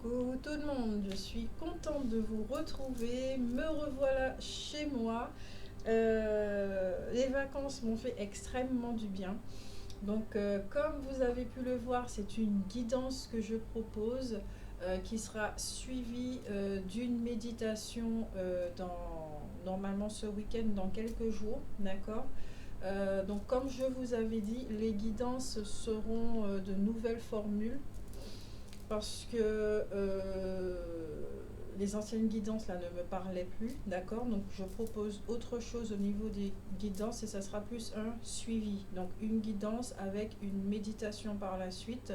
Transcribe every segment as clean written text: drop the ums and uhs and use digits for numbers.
Coucou tout le monde, je suis contente de vous retrouver, me revoilà chez moi. Les vacances m'ont fait extrêmement du bien. Donc comme vous avez pu le voir, c'est une guidance que je propose qui sera suivie d'une méditation normalement ce week-end dans quelques jours, d'accord. Donc comme je vous avais dit, les guidances seront de nouvelles formules parce que les anciennes guidances là ne me parlaient plus, d'accord. Donc je propose autre chose au niveau des guidances et ça sera plus un suivi, donc une guidance avec une méditation par la suite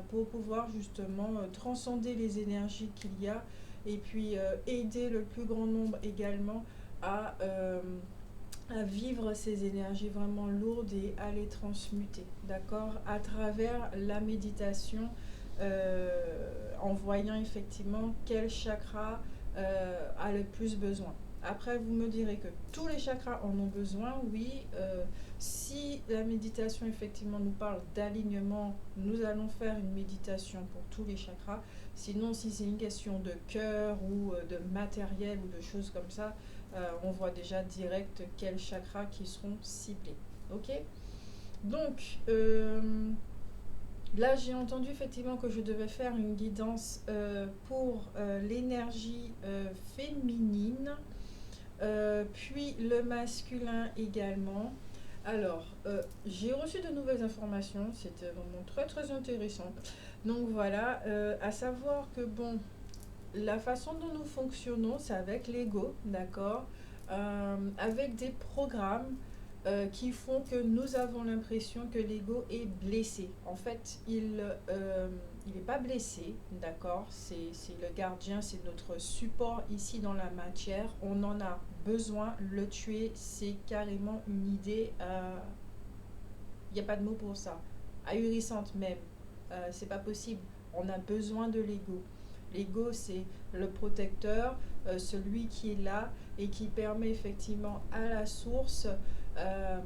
pour pouvoir justement transcender les énergies qu'il y a et puis aider le plus grand nombre également à, euh, à vivre ces énergies vraiment lourdes et à les transmuter, d'accord, à travers la méditation, en voyant effectivement quel chakra a le plus besoin. Après, vous me direz que tous les chakras en ont besoin, oui. Si la méditation effectivement nous parle d'alignement, nous allons faire une méditation pour tous les chakras. Sinon, si c'est une question de cœur ou de matériel ou de choses comme ça, on voit déjà direct quels chakras qui seront ciblés. Ok. Donc, là, j'ai entendu effectivement que je devais faire une guidance pour l'énergie féminine, puis le masculin également. Alors, j'ai reçu de nouvelles informations, c'était vraiment très très intéressant. Donc voilà, à savoir que bon, la façon dont nous fonctionnons, c'est avec l'ego, d'accord. Avec des programmes qui font que nous avons l'impression que l'ego est blessé. En fait, il n'est pas blessé, d'accord. C'est le gardien, c'est notre support ici dans la matière. On en a besoin. Le tuer, c'est carrément une idée. Il n'y a pas de mot pour ça. Ahurissante même. C'est pas possible. On a besoin de l'ego. L'ego, c'est le protecteur, celui qui est là et qui permet effectivement à la source euh,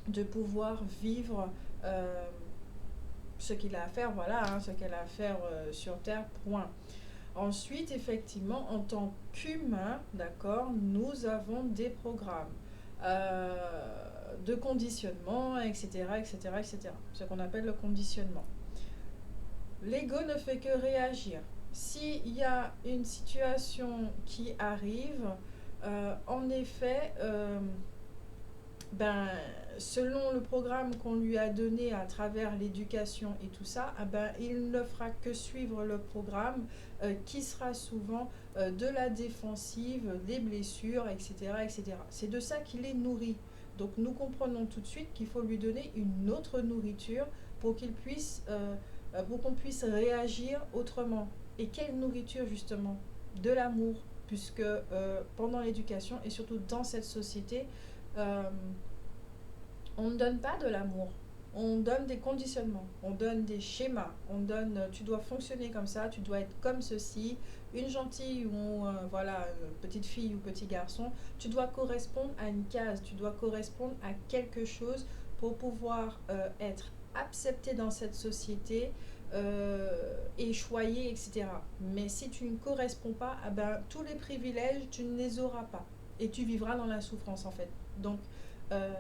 de pouvoir vivre ce qu'il a à faire, voilà, hein, ce qu'elle a à faire sur Terre, point. Ensuite, effectivement, en tant qu'humain, d'accord, nous avons des programmes de conditionnement, etc., etc., etc. Ce qu'on appelle le conditionnement. L'ego ne fait que réagir. S'il y a une situation qui arrive, en effet, ben, selon le programme qu'on lui a donné à travers l'éducation et tout ça, ben, il ne fera que suivre le programme qui sera souvent de la défensive, des blessures, etc., etc. C'est de ça qu'il est nourri. Donc nous comprenons tout de suite qu'il faut lui donner une autre nourriture pour qu'il puisse, pour qu'on puisse réagir autrement. Et quelle nourriture justement? De l'amour, puisque pendant l'éducation et surtout dans cette société, euh, on ne donne pas de l'amour. On donne des conditionnements, on donne des schémas, on donne tu dois fonctionner comme ça, tu dois être comme ceci, une gentille ou voilà, petite fille ou petit garçon, tu dois correspondre à une case, tu dois correspondre à quelque chose pour pouvoir être accepté dans cette société, et choyé, etc. Mais si tu ne corresponds pas, ah ben, tous les privilèges, tu ne les auras pas. Et tu vivras dans la souffrance en fait. Donc, euh,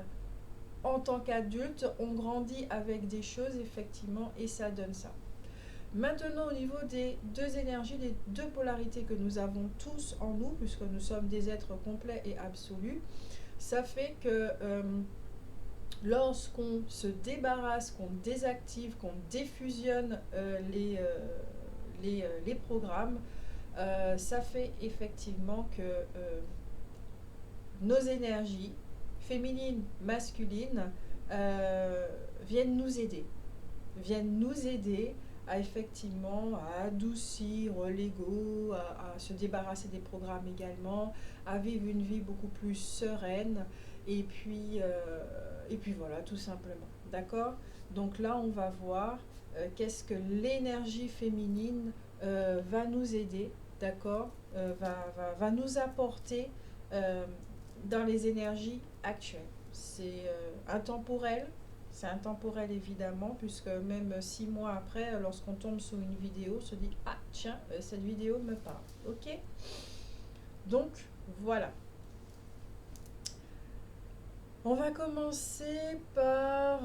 en tant qu'adulte, on grandit avec des choses, effectivement, et ça donne ça. Maintenant, au niveau des deux énergies, des deux polarités que nous avons tous en nous, puisque nous sommes des êtres complets et absolus, ça fait que lorsqu'on se débarrasse, qu'on désactive, qu'on défusionne les programmes, ça fait effectivement que nos énergies féminines, masculines, euh, viennent nous aider. Viennent nous aider à effectivement à adoucir l'ego, à se débarrasser des programmes également, à vivre une vie beaucoup plus sereine et puis voilà, tout simplement. D'accord. Donc là, on va voir qu'est-ce que l'énergie féminine va nous aider, d'accord, va nous apporter dans les énergies actuelles. C'est intemporel, C'est intemporel évidemment, puisque même 6 mois après, lorsqu'on tombe sur une vidéo, on se dit ah tiens, cette vidéo me parle. Ok. Donc voilà. On va commencer par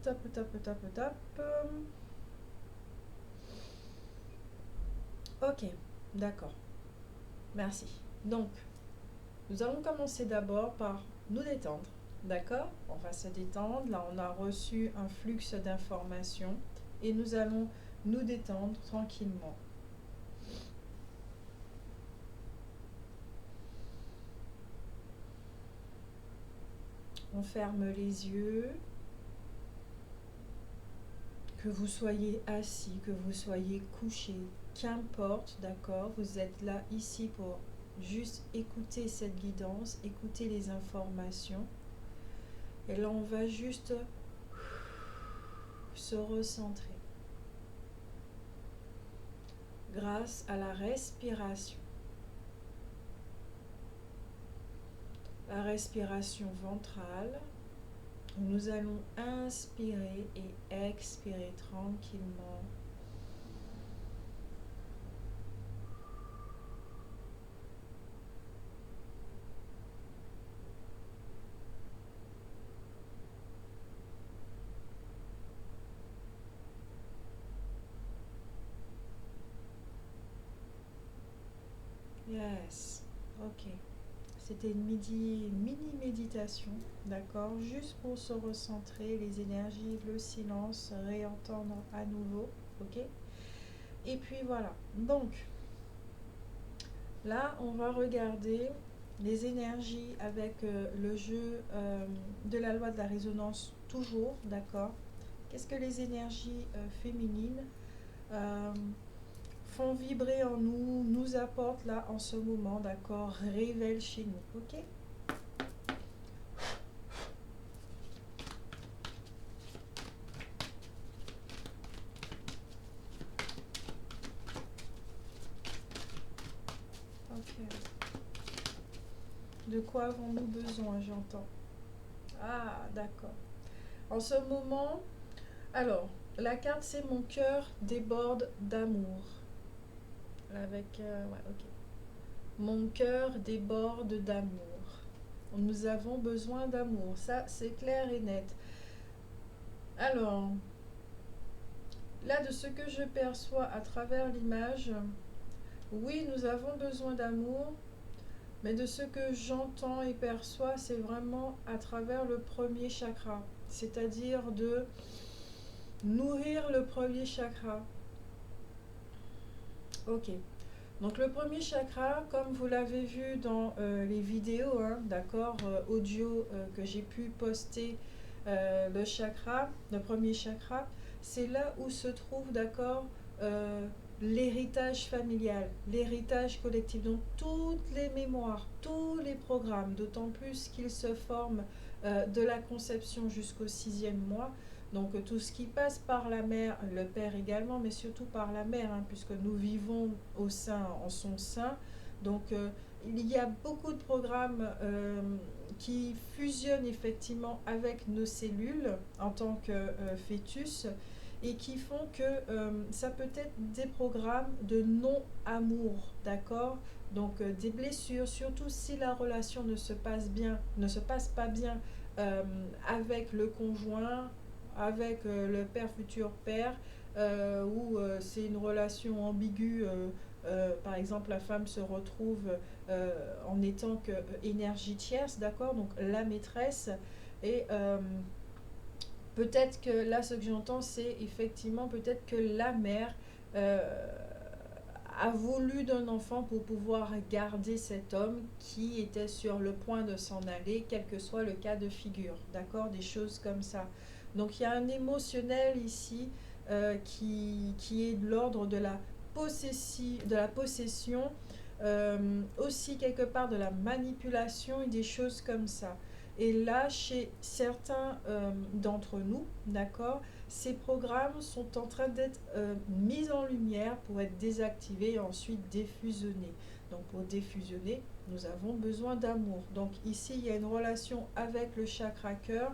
tape. Ok, d'accord. Merci. Donc, nous allons commencer d'abord par nous détendre. D'accord? On va se détendre. Là, on a reçu un flux d'informations et nous allons nous détendre tranquillement. On ferme les yeux. Que vous soyez assis, que vous soyez couché, qu'importe, d'accord? Vous êtes là, ici, pour juste écouter cette guidance, écouter les informations. Et là, on va juste se recentrer grâce à la respiration. La respiration ventrale. Nous allons inspirer et expirer tranquillement. Yes, ok. C'était une mini-méditation, d'accord? Juste pour se recentrer, les énergies, le silence, réentendre à nouveau, ok? Et puis voilà. Donc, là, on va regarder les énergies avec le jeu de la loi de la résonance, toujours, d'accord? Qu'est-ce que les énergies féminines font vibrer en nous, nous apportent là en ce moment, d'accord? Révèlent chez nous, ok? Ok. De quoi avons-nous besoin, j'entends? Ah, d'accord. En ce moment, alors, la carte c'est mon cœur déborde d'amour. Avec, ouais, ok. Mon cœur déborde d'amour. Nous avons besoin d'amour. Ça, c'est clair et net. Alors, là, de ce que je perçois à travers l'image, oui, nous avons besoin d'amour, mais de ce que j'entends et perçois, c'est vraiment à travers le premier chakra, c'est-à-dire de nourrir le premier chakra. Ok. Donc le premier chakra, comme vous l'avez vu dans les vidéos, hein, d'accord, audio que j'ai pu poster, le chakra, le premier chakra, c'est là où se trouve, d'accord, l'héritage familial, l'héritage collectif. Donc toutes les mémoires, tous les programmes, d'autant plus qu'ils se forment de la conception jusqu'au 6e mois. Donc tout ce qui passe par la mère, le père également, mais surtout par la mère, hein, puisque nous vivons au sein, en son sein. Donc il y a beaucoup de programmes qui fusionnent effectivement avec nos cellules en tant que fœtus et qui font que ça peut être des programmes de non-amour, d'accord? Donc des blessures, surtout si la relation ne se passe pas bien avec le conjoint, avec le père, futur père, où c'est une relation ambiguë. Par exemple, la femme se retrouve en étant que énergie tierce, d'accord, donc la maîtresse. Et peut-être que là, ce que j'entends, c'est effectivement peut-être que la mère a voulu d'un enfant pour pouvoir garder cet homme qui était sur le point de s'en aller, quel que soit le cas de figure, d'accord, des choses comme ça. Donc il y a un émotionnel ici qui est de l'ordre de la possession, aussi quelque part de la manipulation et des choses comme ça. Et là, chez certains d'entre nous, d'accord, ces programmes sont en train d'être mis en lumière pour être désactivés et ensuite défusionnés. Donc pour défusionner, nous avons besoin d'amour. Donc ici, il y a une relation avec le chakra cœur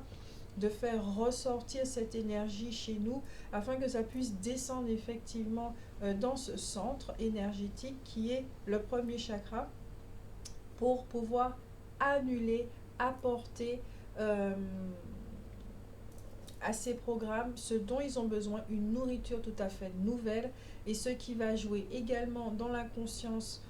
de faire ressortir cette énergie chez nous afin que ça puisse descendre effectivement dans ce centre énergétique qui est le premier chakra pour pouvoir annuler, apporter à ces programmes ce dont ils ont besoin, une nourriture tout à fait nouvelle et ce qui va jouer également dans la conscience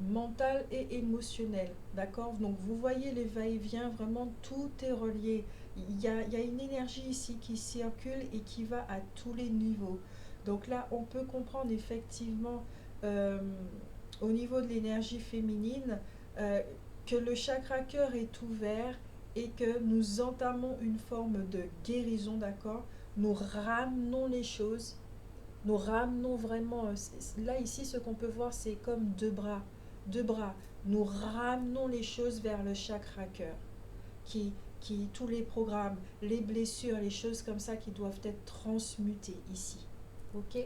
mentale et émotionnelle. D'accord? Donc vous voyez les va-et-vient, vraiment tout est relié. Il y a une énergie ici qui circule et qui va à tous les niveaux. Donc là, on peut comprendre effectivement au niveau de l'énergie féminine que le chakra cœur est ouvert et que nous entamons une forme de guérison, d'accord? Nous ramenons les choses, nous ramenons vraiment, là ici ce qu'on peut voir c'est comme deux bras, nous ramenons les choses vers le chakra cœur, qui, tous les programmes, les blessures, les choses comme ça qui doivent être transmutées ici, ok?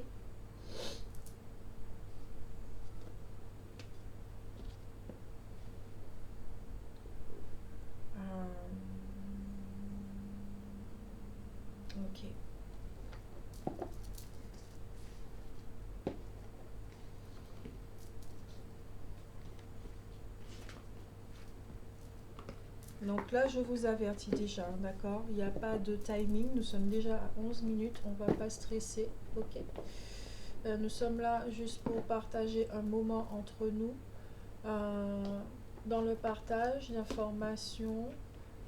Ok. Donc là, je vous avertis déjà, d'accord? Il n'y a pas de timing, nous sommes déjà à 11 minutes, on ne va pas stresser, ok? Nous sommes là juste pour partager un moment entre nous, dans le partage d'informations,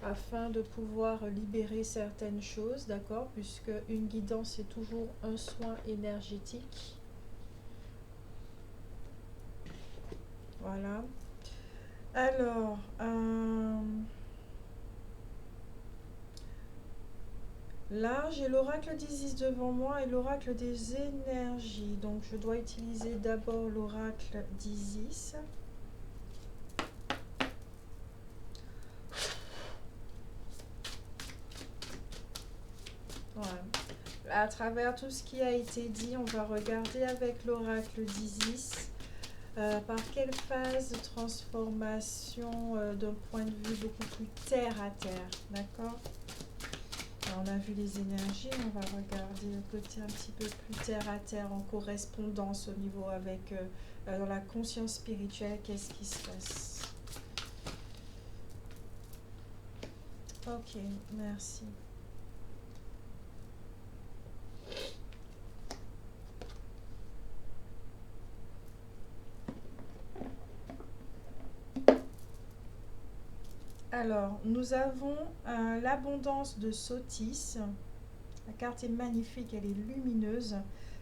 afin de pouvoir libérer certaines choses, d'accord? Puisque une guidance, c'est toujours un soin énergétique. Voilà. Alors, là, j'ai l'oracle d'Isis devant moi et l'oracle des énergies. Donc, je dois utiliser d'abord l'oracle d'Isis. Voilà. À travers tout ce qui a été dit, on va regarder avec l'oracle d'Isis par quelle phase de transformation d'un point de vue beaucoup plus terre à terre. D'accord? On a vu les énergies, on va regarder le côté un petit peu plus terre à terre en correspondance au niveau avec dans la conscience spirituelle, qu'est-ce qui se passe. Ok, merci. Alors, nous avons l'abondance de Sotis. La carte est magnifique, elle est lumineuse.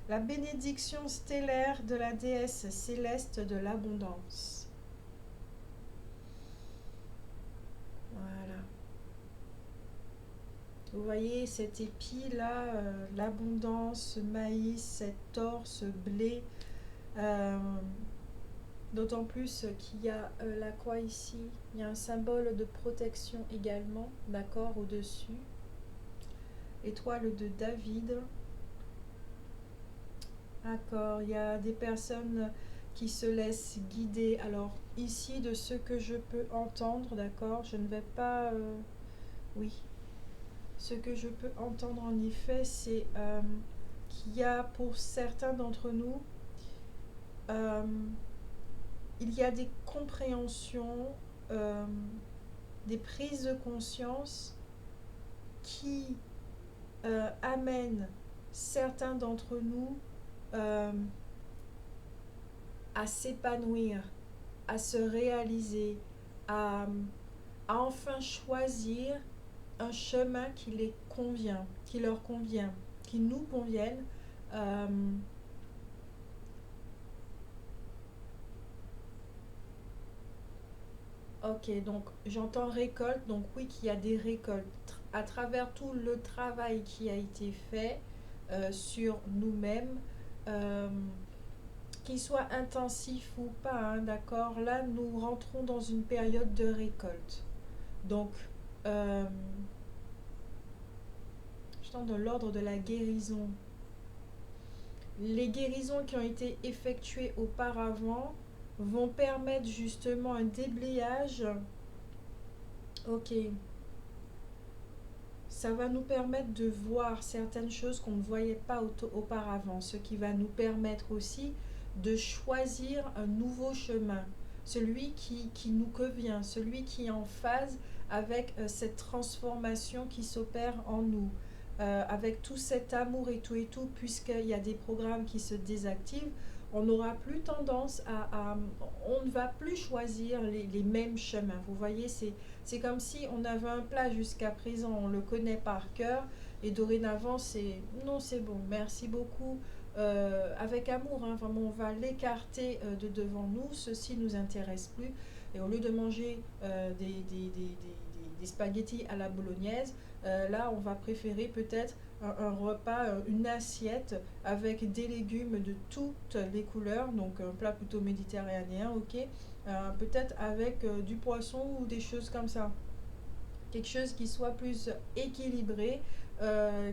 La bénédiction stellaire de la déesse céleste de l'abondance. Voilà. Vous voyez cet épi là, l'abondance, ce maïs, cet or, ce blé. D'autant plus qu'il y a la croix ici. Il y a un symbole de protection également, d'accord, au-dessus. Étoile de David. D'accord, il y a des personnes qui se laissent guider. Alors ici, de ce que je peux entendre, d'accord, je ne vais pas... oui, ce que je peux entendre en effet, c'est qu'il y a pour certains d'entre nous, il y a des compréhensions, des prises de conscience qui amènent certains d'entre nous à s'épanouir, à se réaliser, à enfin choisir un chemin qui les convient, qui leur convient, qui nous convienne. Ok, donc j'entends récolte, donc oui qu'il y a des récoltes à travers tout le travail qui a été fait sur nous-mêmes, qu'il soit intensif ou pas, hein, d'accord, là nous rentrons dans une période de récolte. Donc, je tente dans l'ordre de la guérison. Les guérisons qui ont été effectuées auparavant vont permettre justement un déblayage. Ok. ça va nous permettre de voir certaines choses qu'on ne voyait pas auparavant, ce qui va nous permettre aussi de choisir un nouveau chemin, celui qui nous convient, celui qui est en phase avec cette transformation qui s'opère en nous, avec tout cet amour et tout, puisqu'il y a des programmes qui se désactivent, on n'aura plus tendance on ne va plus choisir les mêmes chemins. Vous voyez, c'est comme si on avait un plat jusqu'à présent, on le connaît par cœur, et dorénavant, c'est non, c'est bon, merci beaucoup, avec amour, hein, vraiment, on va l'écarter de devant nous, ceci ne nous intéresse plus, et au lieu de manger des spaghettis à la bolognaise, là, on va préférer peut-être un repas, une assiette avec des légumes de toutes les couleurs, donc un plat plutôt méditerranéen, ok, peut-être avec du poisson ou des choses comme ça. Quelque chose qui soit plus équilibré,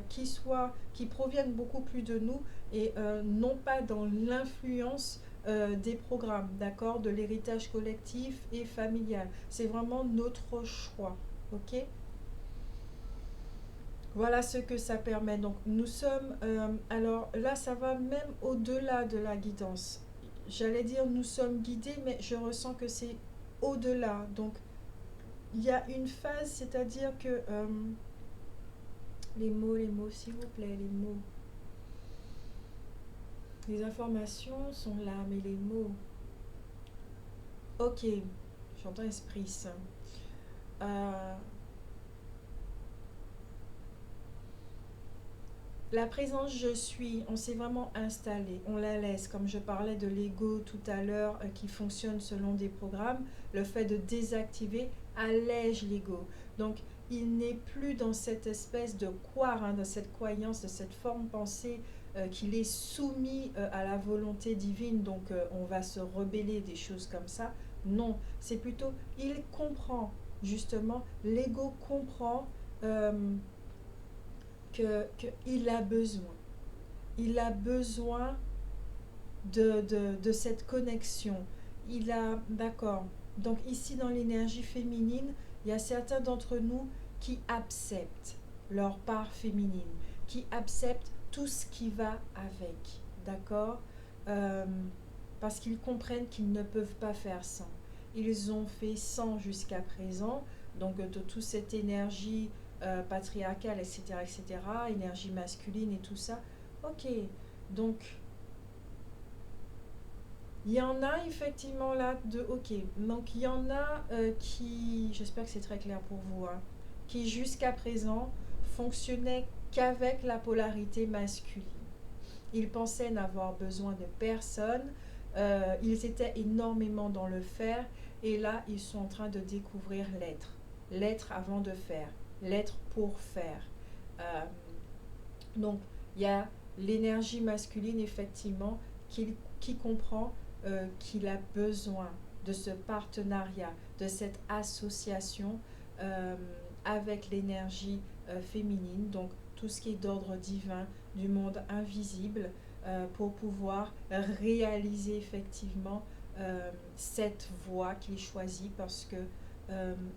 qui provienne beaucoup plus de nous et non pas dans l'influence des programmes, d'accord, de l'héritage collectif et familial. C'est vraiment notre choix, ok. Voilà ce que ça permet. Donc nous sommes, alors là ça va même au-delà de la guidance. J'allais dire nous sommes guidés, mais je ressens que c'est au-delà. Donc il y a une phase, c'est-à-dire que les mots, s'il vous plaît, les mots. Les informations sont là, mais les mots. Ok, j'entends esprit saint. La présence je suis, on s'est vraiment installé, on la laisse, comme je parlais de l'ego tout à l'heure qui fonctionne selon des programmes, le fait de désactiver allège l'ego. Donc il n'est plus dans cette espèce de croire, hein, dans cette croyance, de cette forme pensée qu'il est soumis à la volonté divine, donc on va se rebeller, des choses comme ça. Non, c'est plutôt, il comprend, justement, l'ego comprend qu'il a besoin. Il a besoin de cette connexion. Il a, d'accord. Donc ici dans l'énergie féminine, il y a certains d'entre nous qui acceptent leur part féminine, qui acceptent tout ce qui va avec, d'accord. Parce qu'ils comprennent qu'ils ne peuvent pas faire sans. Ils ont fait sans jusqu'à présent, donc de toute cette énergie patriarcale, etc., énergie masculine et tout ça. Ok, donc il y en a effectivement là ok, donc il y en a qui, j'espère que c'est très clair pour vous, hein, qui jusqu'à présent fonctionnaient qu'avec la polarité masculine. Ils pensaient n'avoir besoin de personne, ils étaient énormément dans le faire, et là ils sont en train de découvrir l'être. L'être avant de faire, l'être pour faire. Donc il y a l'énergie masculine effectivement qui comprend qu'il a besoin de ce partenariat, de cette association avec l'énergie féminine, donc tout ce qui est d'ordre divin, du monde invisible, pour pouvoir réaliser effectivement cette voie qu'il choisit, parce que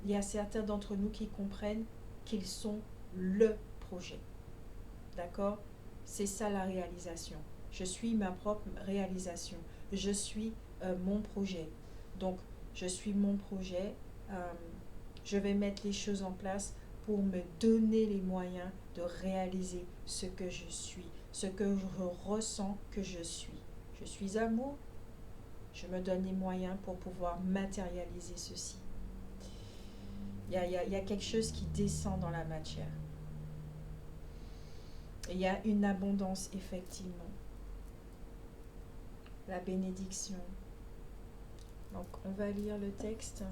il y a certains d'entre nous qui comprennent qu'ils sont le projet. D'accord? C'est ça la réalisation. Je suis ma propre réalisation. Je suis mon projet. Donc, je suis mon projet. Je vais mettre les choses en place pour me donner les moyens de réaliser ce que je suis, ce que je ressens que je suis. Je suis amour. Je me donne les moyens pour pouvoir matérialiser ceci. Il y a quelque chose qui descend dans la matière. Il y a une abondance, effectivement. La bénédiction. Donc, on va lire le texte.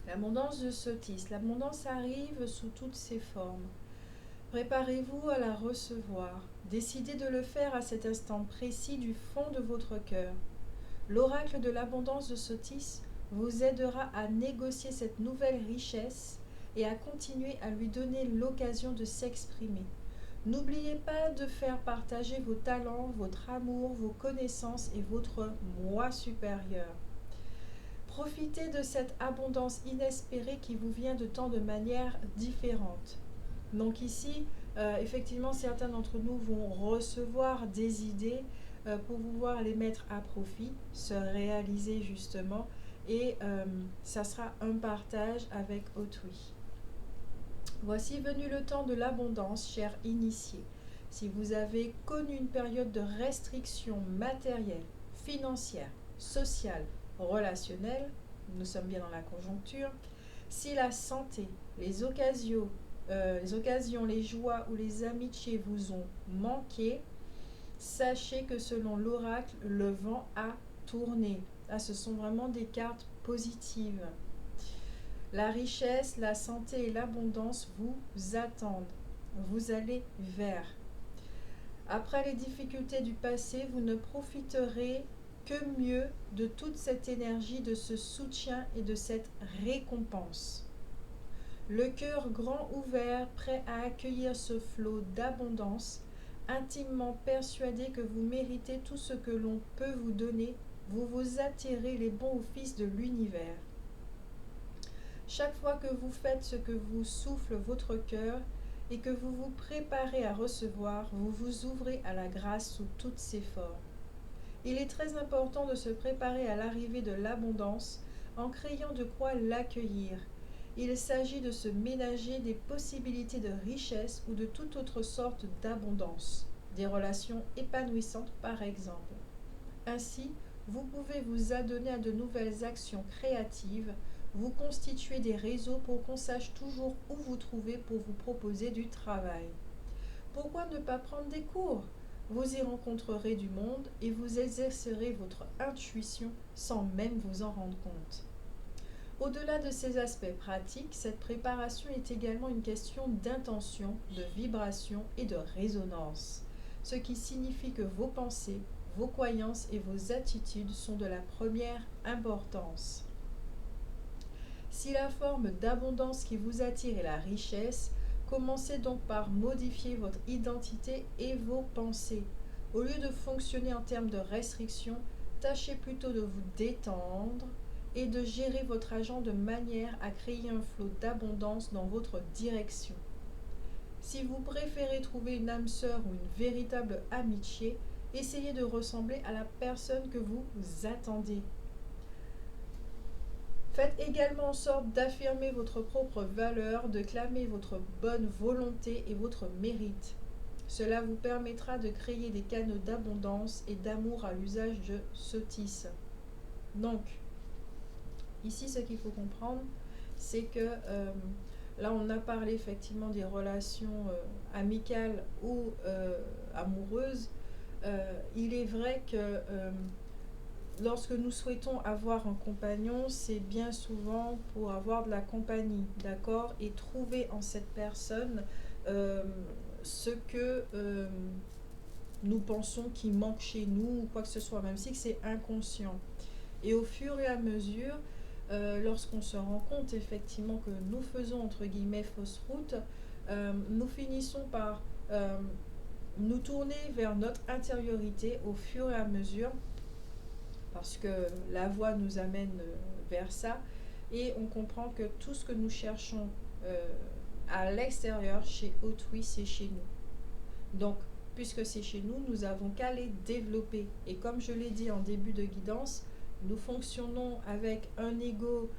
L'abondance de Sotis. L'abondance arrive sous toutes ses formes. Préparez-vous à la recevoir. Décidez de le faire à cet instant précis du fond de votre cœur. L'oracle de l'abondance de Sothis vous aidera à négocier cette nouvelle richesse et à continuer à lui donner l'occasion de s'exprimer. N'oubliez pas de faire partager vos talents, votre amour, vos connaissances et votre moi supérieur. Profitez de cette abondance inespérée qui vous vient de tant de manières différentes. Donc ici, effectivement, certains d'entre nous vont recevoir des idées pour pouvoir les mettre à profit, se réaliser justement, et ça sera un partage avec autrui. Voici venu le temps de l'abondance, chers initiés. Si vous avez connu une période de restriction matérielle, financière, sociale, relationnelle, nous sommes bien dans la conjoncture, si la santé, les occasions, les joies ou les amitiés vous ont manqué, sachez que selon l'oracle, le vent a tourné. Là, ce sont vraiment des cartes positives. La richesse, la santé et l'abondance vous attendent. Vous allez vers. Après les difficultés du passé, vous ne profiterez que mieux de toute cette énergie, de ce soutien et de cette récompense. Le cœur grand ouvert, prêt à accueillir ce flot d'abondance, intimement persuadé que vous méritez tout ce que l'on peut vous donner, vous vous attirez les bons offices de l'univers. Chaque fois que vous faites ce que vous souffle votre cœur et que vous vous préparez à recevoir, vous vous ouvrez à la grâce sous toutes ses formes. Il est très important de se préparer à l'arrivée de l'abondance en créant de quoi l'accueillir. Il s'agit de se ménager des possibilités de richesse ou de toute autre sorte d'abondance, des relations épanouissantes par exemple. Ainsi, vous pouvez vous adonner à de nouvelles actions créatives, vous constituer des réseaux pour qu'on sache toujours où vous trouver pour vous proposer du travail. Pourquoi ne pas prendre des cours? Vous y rencontrerez du monde et vous exercerez votre intuition sans même vous en rendre compte. Au-delà de ces aspects pratiques, cette préparation est également une question d'intention, de vibration et de résonance, ce qui signifie que vos pensées, vos croyances et vos attitudes sont de la première importance. Si la forme d'abondance qui vous attire est la richesse, commencez donc par modifier votre identité et vos pensées. Au lieu de fonctionner en termes de restriction, tâchez plutôt de vous détendre et de gérer votre agent de manière à créer un flot d'abondance dans votre direction. Si vous préférez trouver une âme sœur ou une véritable amitié, essayez de ressembler à la personne que vous attendez. Faites également en sorte d'affirmer votre propre valeur, de clamer votre bonne volonté et votre mérite. Cela vous permettra de créer des canaux d'abondance et d'amour à l'usage de Sothis. Donc, ici, ce qu'il faut comprendre, c'est que là, on a parlé effectivement des relations amicales ou amoureuses. Il est vrai que lorsque nous souhaitons avoir un compagnon, c'est bien souvent pour avoir de la compagnie, d'accord? Et trouver en cette personne ce que nous pensons qui manque chez nous ou quoi que ce soit, même si c'est inconscient. Et au fur et à mesure, lorsqu'on se rend compte effectivement que nous faisons entre guillemets fausse route, nous finissons par nous tourner vers notre intériorité au fur et à mesure, parce que la voie nous amène vers ça, et on comprend que tout ce que nous cherchons à l'extérieur, chez autrui, c'est chez nous. Donc, puisque c'est chez nous, nous avons qu'à les développer. Et comme je l'ai dit en début de guidance, nous fonctionnons avec un ego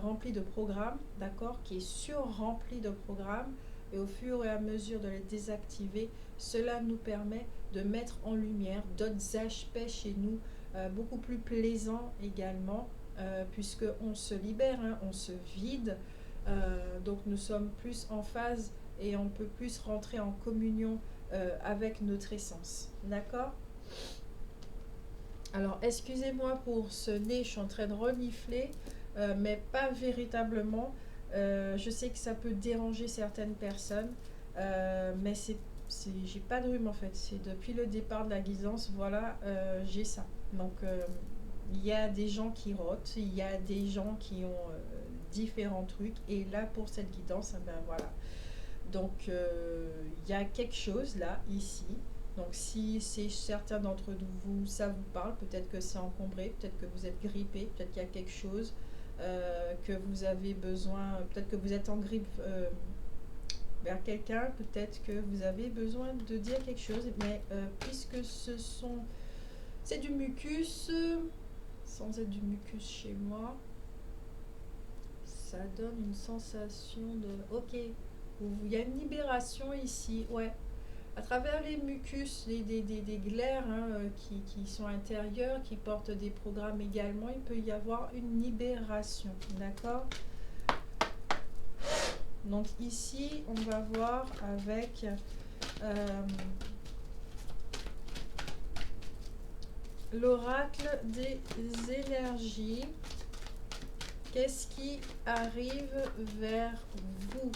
rempli de programmes, d'accord, qui est sur-rempli de programmes, et au fur et à mesure de les désactiver, cela nous permet de mettre en lumière d'autres aspects chez nous, beaucoup plus plaisants également, puisqu'on se libère, hein, on se vide, donc nous sommes plus en phase et on peut plus rentrer en communion avec notre essence, d'accord? Alors, excusez-moi pour ce nez, je suis en train de renifler, mais pas véritablement. Je sais que ça peut déranger certaines personnes, mais j'ai pas de rhume en fait. C'est depuis le départ de la guidance, voilà, j'ai ça. Donc, il y a des gens qui rotent, il y a des gens qui ont différents trucs. Et là, pour cette guidance, ben voilà. Donc, il y a quelque chose là, ici. Donc, si c'est certains d'entre vous, ça vous parle, peut-être que c'est encombré, peut-être que vous êtes grippé, peut-être qu'il y a quelque chose que vous avez besoin, peut-être que vous êtes en grippe vers quelqu'un, peut-être que vous avez besoin de dire quelque chose, mais puisque c'est du mucus, sans être du mucus chez moi, ça donne une sensation de, ok, il y a une libération ici, ouais. À travers les mucus, des glaires hein, qui sont intérieures, qui portent des programmes également, il peut y avoir une libération, d'accord? Donc ici, on va voir avec l'oracle des énergies, qu'est-ce qui arrive vers vous?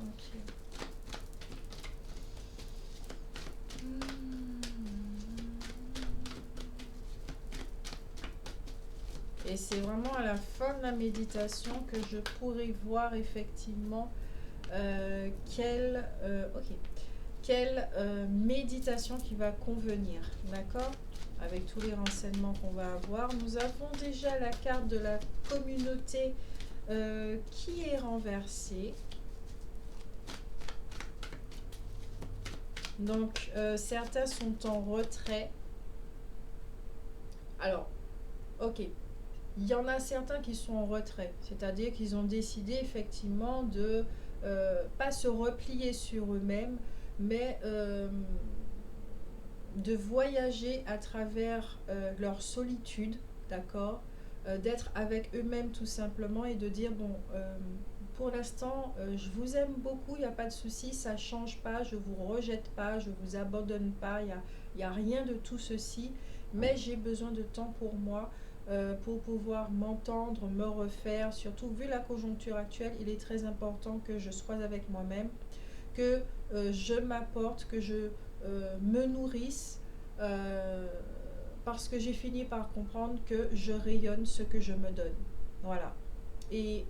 Ok. Et c'est vraiment à la fin de la méditation que je pourrai voir effectivement quelle méditation qui va convenir, d'accord? Avec tous les renseignements qu'on va avoir. Nous avons déjà la carte de la communauté qui est renversée. Donc, certains sont en retrait. Alors, ok. Il y en a certains qui sont en retrait, c'est-à-dire qu'ils ont décidé effectivement de pas se replier sur eux-mêmes, mais de voyager à travers leur solitude, d'accord, d'être avec eux-mêmes tout simplement et de dire bon, pour l'instant, je vous aime beaucoup, il n'y a pas de souci, ça ne change pas, je ne vous rejette pas, je ne vous abandonne pas, il n'y a rien de tout ceci, mais j'ai besoin de temps pour moi. Pour pouvoir m'entendre, me refaire, surtout vu la conjoncture actuelle, il est très important que je sois avec moi-même, que je m'apporte, que je me nourrisse, parce que j'ai fini par comprendre que je rayonne ce que je me donne. Voilà. Et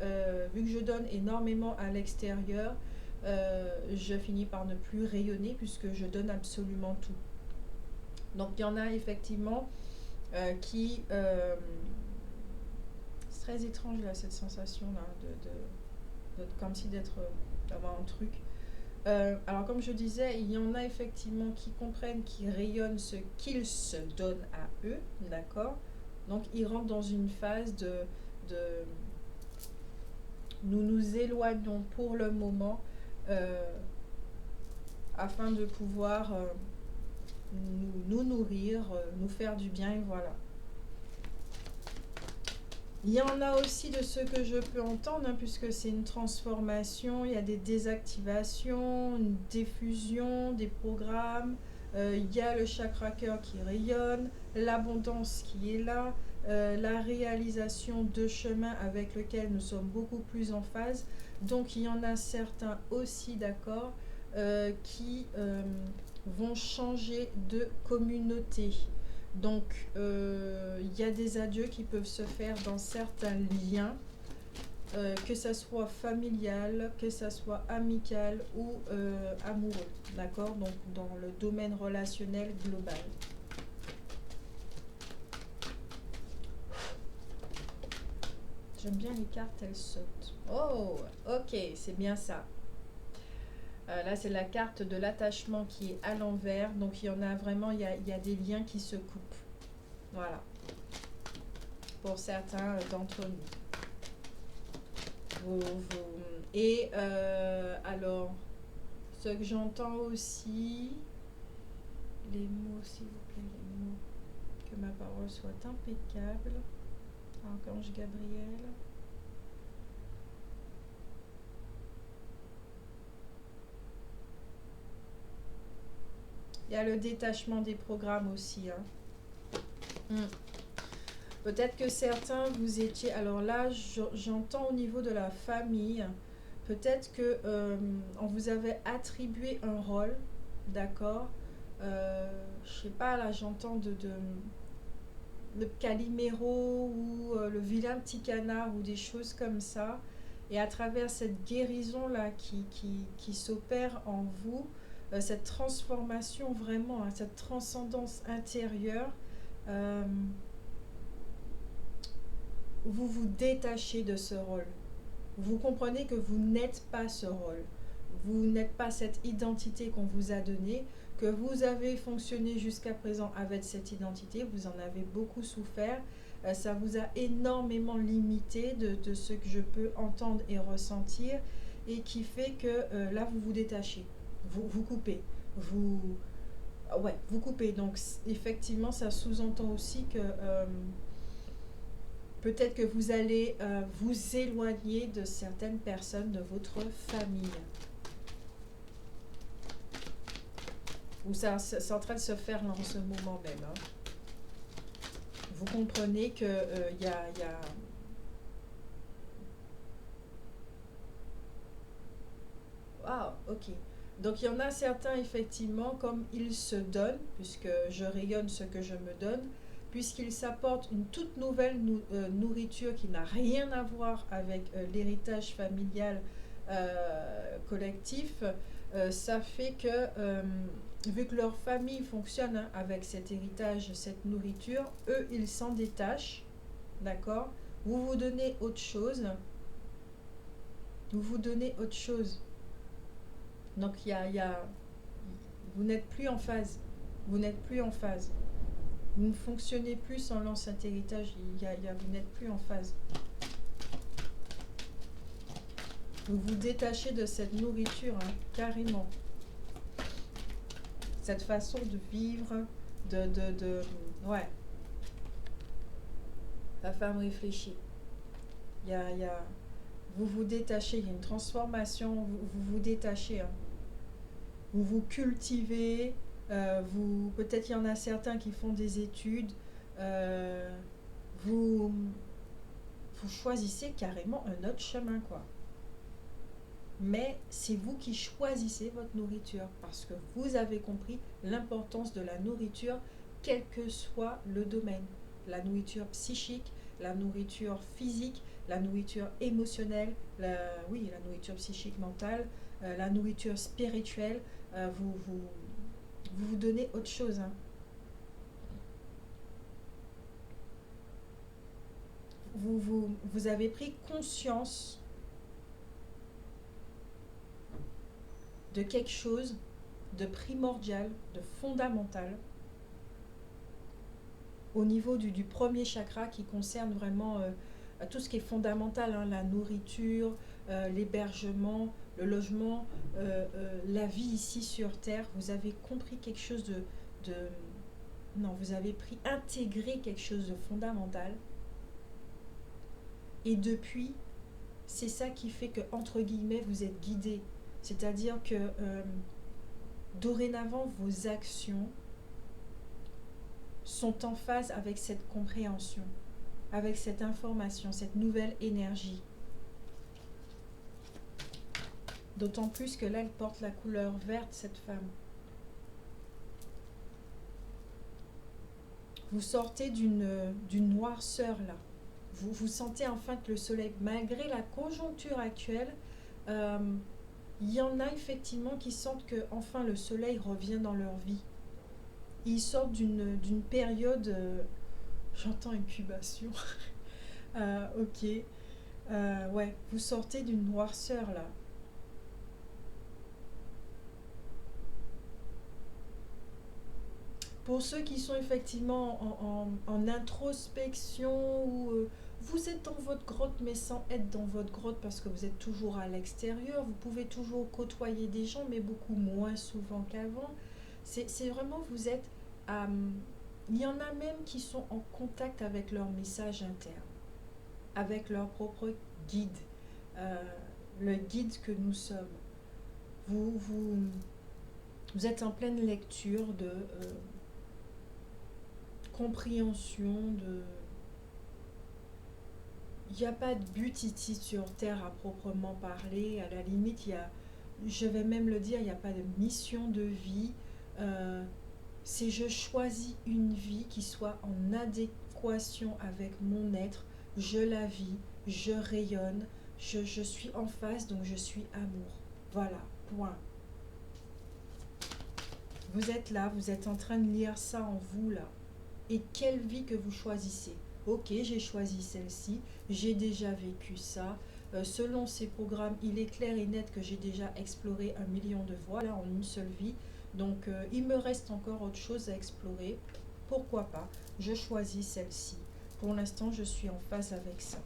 vu que je donne énormément à l'extérieur, je finis par ne plus rayonner puisque je donne absolument tout. Donc il y en a effectivement qui... c'est très étrange là, cette sensation là, comme si d'avoir un truc. Alors comme je disais, il y en a effectivement qui comprennent, qui rayonnent ce qu'ils se donnent à eux, d'accord? Donc ils rentrent dans une phase de nous nous éloignons pour le moment afin de pouvoir nous nourrir, nous faire du bien, et voilà. Il y en a aussi de ce que je peux entendre, hein, puisque c'est une transformation, il y a des désactivations, une diffusion des programmes, il y a le chakra cœur qui rayonne, l'abondance qui est là, la réalisation de chemins avec lesquels nous sommes beaucoup plus en phase. Donc il y en a certains aussi, d'accord, qui vont changer de communauté. Donc, il y a des adieux qui peuvent se faire dans certains liens, que ça soit familial, que ça soit amical ou amoureux, d'accord? Donc, dans le domaine relationnel global. J'aime bien les cartes, elles sautent. Oh, ok, c'est bien ça. Là, c'est la carte de l'attachement qui est à l'envers. Donc, il y en a vraiment, il y a des liens qui se coupent. Voilà. Pour certains d'entre nous. Et alors, ce que j'entends aussi, les mots, s'il vous plaît, les mots, que ma parole soit impeccable. Archange Gabriel. Il y a le détachement des programmes aussi. Peut-être que certains vous étiez... Alors là, j'entends au niveau de la famille peut-être que on vous avait attribué un rôle, d'accord. Je sais pas, là j'entends le Calimero ou le vilain petit canard ou des choses comme ça. Et à travers cette guérison-là qui s'opère en vous, cette transformation vraiment, hein, cette transcendance intérieure, euh, vous vous détachez de ce rôle. Vous comprenez que vous n'êtes pas ce rôle. Vous n'êtes pas cette identité qu'on vous a donnée, que vous avez fonctionné jusqu'à présent avec cette identité. Vous en avez beaucoup souffert. Ça vous a énormément limité de ce que je peux entendre et ressentir et qui fait que là, vous vous détachez. Vous coupez. Vous, ouais, vous coupez. Donc, effectivement, ça sous-entend aussi que peut-être que vous allez vous éloigner de certaines personnes de votre famille. Ou ça, c'est en train de se faire là, en ce moment même. Hein. Vous comprenez que y a... Ah, ok. Donc il y en a certains, effectivement, comme ils se donnent, puisque je rayonne ce que je me donne, puisqu'ils s'apportent une toute nouvelle nourriture qui n'a rien à voir avec l'héritage familial collectif, ça fait que, vu que leur famille fonctionne hein, avec cet héritage, cette nourriture, eux, ils s'en détachent, d'accord. Vous vous donnez autre chose, vous vous donnez autre chose. Donc vous n'êtes plus en phase. Vous n'êtes plus en phase. Vous ne fonctionnez plus sans l'ancien héritage. Vous n'êtes plus en phase. Vous vous détachez de cette nourriture, hein, carrément. Cette façon de vivre, ouais. La femme réfléchit. Vous vous détachez, il y a une transformation, vous vous détachez. Hein. Vous vous cultivez, peut-être il y en a certains qui font des études, vous, vous choisissez carrément un autre chemin, quoi. Mais c'est vous qui choisissez votre nourriture parce que vous avez compris l'importance de la nourriture, quel que soit le domaine. La nourriture psychique, la nourriture physique, la nourriture émotionnelle, la nourriture psychique mentale, la nourriture spirituelle. Vous donnez autre chose. Hein. Vous avez pris conscience de quelque chose de primordial, de fondamental, au niveau du premier chakra qui concerne vraiment tout ce qui est fondamental, hein, la nourriture, l'hébergement, le logement, la vie ici sur Terre. Vous avez compris quelque chose de... Non, vous avez intégré quelque chose de fondamental. Et depuis, c'est ça qui fait que, entre guillemets, vous êtes guidé. C'est-à-dire que dorénavant, vos actions sont en phase avec cette compréhension, avec cette information, cette nouvelle énergie. D'autant plus que là, elle porte la couleur verte, cette femme. Vous sortez d'une noirceur, là. Vous sentez enfin que le soleil, malgré la conjoncture actuelle, il y en a effectivement qui sentent que enfin le soleil revient dans leur vie. Ils sortent d'une période, j'entends incubation, ok, ouais, vous sortez d'une noirceur là. Pour ceux qui sont effectivement en introspection ou vous êtes dans votre grotte mais sans être dans votre grotte parce que vous êtes toujours à l'extérieur, vous pouvez toujours côtoyer des gens mais beaucoup moins souvent qu'avant. C'est vraiment, vous êtes... il y en a même qui sont en contact avec leur message interne, avec leur propre guide, le guide que nous sommes. Vous êtes en pleine lecture de... compréhension de... il n'y a pas de but ici sur Terre à proprement parler. À la limite, je vais même le dire, il n'y a pas de mission de vie. Euh, c'est je choisis une vie qui soit en adéquation avec mon être. Je la vis, je rayonne, je suis en face, donc je suis amour. Voilà, point. Vous êtes là, vous êtes en train de lire ça en vous là. Et quelle vie que vous choisissez? Ok, j'ai choisi celle-ci, j'ai déjà vécu ça. Selon ces programmes, il est clair et net que j'ai déjà exploré 1 million de voies là en une seule vie. Donc il me reste encore autre chose à explorer. Pourquoi pas? Je choisis celle-ci. Pour l'instant, je suis en phase avec ça.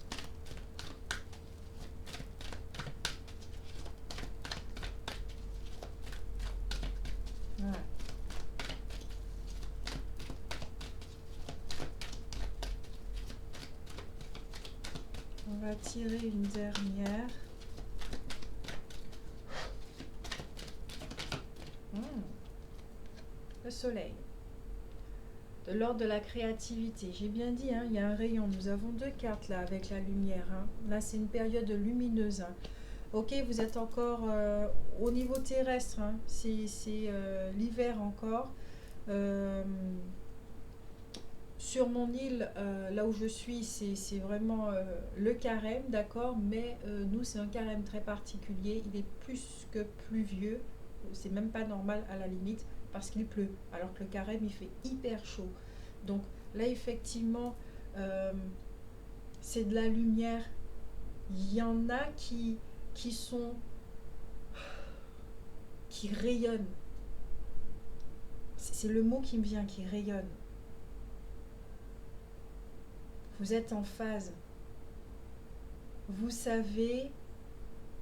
Voilà. On va tirer une dernière. Le soleil. De l'ordre de la créativité. J'ai bien dit, hein, il y a un rayon. Nous avons 2 cartes là avec la lumière. Hein. Là, c'est une période lumineuse. Hein. Ok, vous êtes encore au niveau terrestre. Hein. C'est l'hiver encore. Sur mon île, là où je suis, c'est vraiment le carême, d'accord, mais nous, c'est un carême très particulier. Il est plus que pluvieux. C'est même pas normal à la limite parce qu'il pleut. Alors que le carême, il fait hyper chaud. Donc là, effectivement, euh, c'est de la lumière. Il y en a qui sont qui rayonnent. C'est le mot qui me vient, qui rayonne. Vous êtes en phase. Vous savez,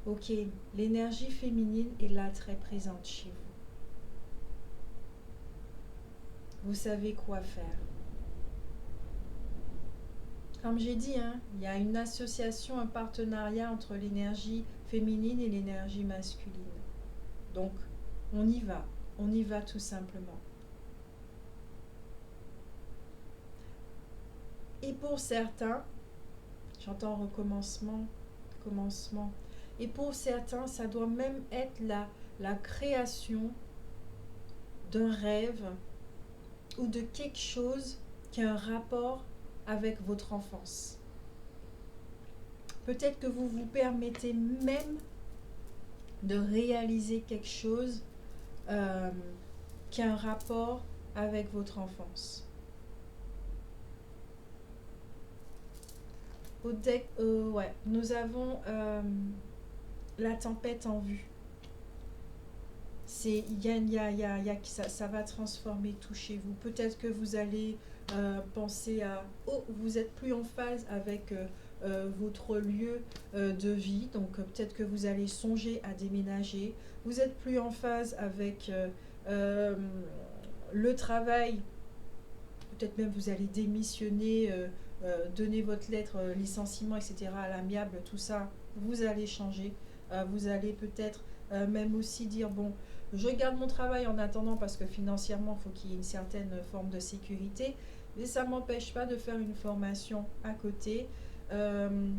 ok, l'énergie féminine est là très présente chez vous. Vous savez quoi faire. Comme j'ai dit, hein, il y a une association, un partenariat entre l'énergie féminine et l'énergie masculine. Donc, on y va tout simplement. Et pour certains, j'entends recommencement, commencement, et pour certains, ça doit même être la création d'un rêve ou de quelque chose qui a un rapport avec votre enfance. Peut-être que vous vous permettez même de réaliser quelque chose qui a un rapport avec votre enfance. Au deck, ouais, nous avons la tempête en vue. Ça va transformer tout chez vous. Peut-être que vous allez penser à vous êtes plus en phase avec votre lieu de vie, donc peut-être que vous allez songer à déménager. Vous êtes plus en phase avec le travail. Peut-être même vous allez démissionner, donner votre lettre licenciement, etc. à l'amiable, tout ça. Vous allez changer. Vous allez peut-être même aussi dire bon, je garde mon travail en attendant parce que financièrement, il faut qu'il y ait une certaine forme de sécurité. Mais ça ne m'empêche pas de faire une formation à côté. Une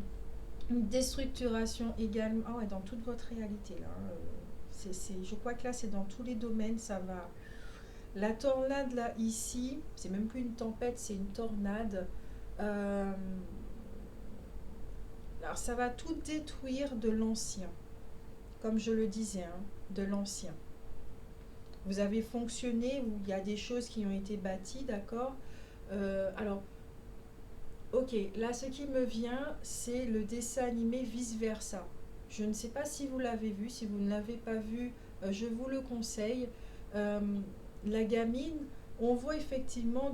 déstructuration également. Ah ouais, dans toute votre réalité là. Je crois que là, c'est dans tous les domaines, ça va. La tornade là, ici, c'est même plus une tempête, c'est une tornade. Alors, ça va tout détruire de l'ancien. Comme je le disais, hein, de l'ancien. Vous avez fonctionné où il y a des choses qui ont été bâties, d'accord. Alors, ok, là ce qui me vient, c'est le dessin animé Vice Versa. Je ne sais pas si vous l'avez vu, si vous ne l'avez pas vu, je vous le conseille. La gamine, on voit effectivement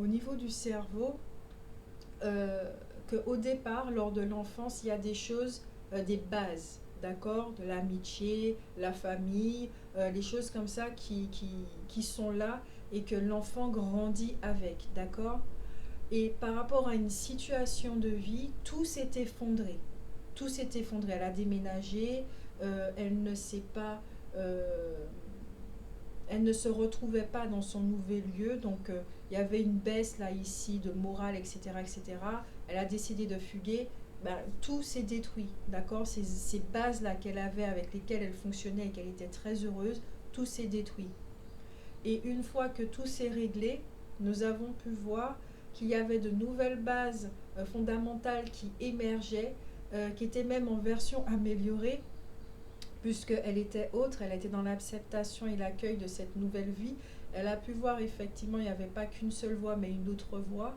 au niveau du cerveau qu'au départ, lors de l'enfance, il y a des choses, des bases, d'accord, de l'amitié, la famille, les choses comme ça qui sont là et que l'enfant grandit avec, d'accord. Et par rapport à une situation de vie, tout s'est effondré. Tout s'est effondré. Elle a déménagé, elle ne sait pas, elle ne se retrouvait pas dans son nouvel lieu, donc il y avait une baisse là ici de morale, etc., etc. Elle a décidé de fuguer. ben, tout s'est détruit, d'accord? Ces bases-là qu'elle avait, avec lesquelles elle fonctionnait et qu'elle était très heureuse, tout s'est détruit. Et une fois que tout s'est réglé, nous avons pu voir qu'il y avait de nouvelles bases fondamentales qui émergeaient, qui étaient même en version améliorée, puisqu'elle était autre, elle était dans l'acceptation et l'accueil de cette nouvelle vie. Elle a pu voir effectivement, il n'y avait pas qu'une seule voie, mais une autre voie.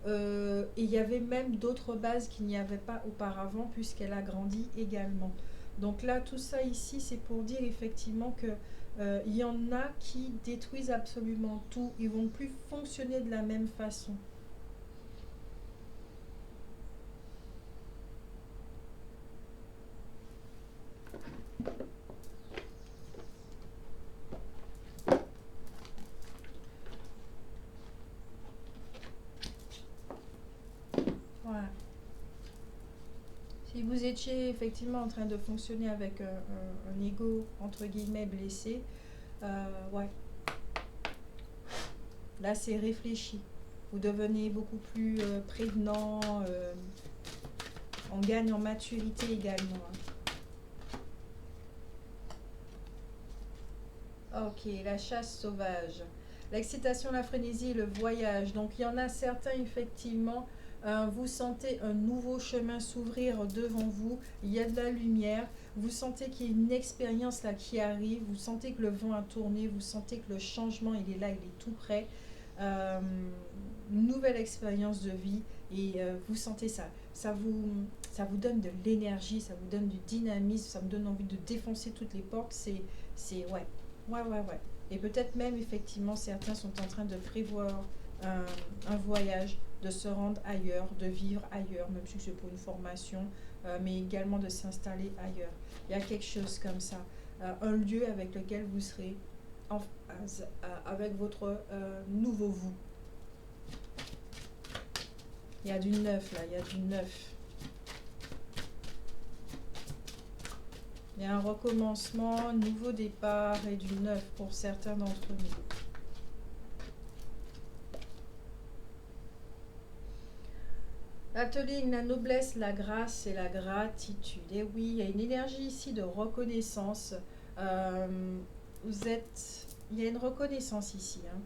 Et il y avait même d'autres bases qu'il n'y avait pas auparavant, puisqu'elle a grandi également. Donc là, tout ça ici, c'est pour dire effectivement que il y en a qui détruisent absolument tout. Ils vont plus fonctionner de la même façon. Voilà. Si vous étiez effectivement en train de fonctionner avec un ego entre guillemets blessé, ouais, là c'est réfléchi. Vous devenez beaucoup plus prévenant, on gagne en maturité également. Ok, la chasse sauvage. L'excitation, la frénésie et le voyage. Donc il y en a certains effectivement, vous sentez un nouveau chemin s'ouvrir devant vous, il y a de la lumière, vous sentez qu'il y a une expérience là qui arrive, vous sentez que le vent a tourné, vous sentez que le changement il est là, il est tout près. Euh, une nouvelle expérience de vie et vous sentez ça. Ça vous donne de l'énergie, ça vous donne du dynamisme, ça vous donne envie de défoncer toutes les portes. Ouais. Ouais, ouais, ouais. Et peut-être même, effectivement, certains sont en train de prévoir un voyage, de se rendre ailleurs, de vivre ailleurs, même si c'est pour une formation, mais également de s'installer ailleurs. Il y a quelque chose comme ça. Un lieu avec lequel vous serez en phase avec votre nouveau vous. Il y a du neuf là, il y a du neuf. Il y a un recommencement, un nouveau départ et du neuf pour certains d'entre nous. Atelier la noblesse, la grâce et la gratitude. Et oui, il y a une énergie ici de reconnaissance. Il y a une reconnaissance ici. Hein.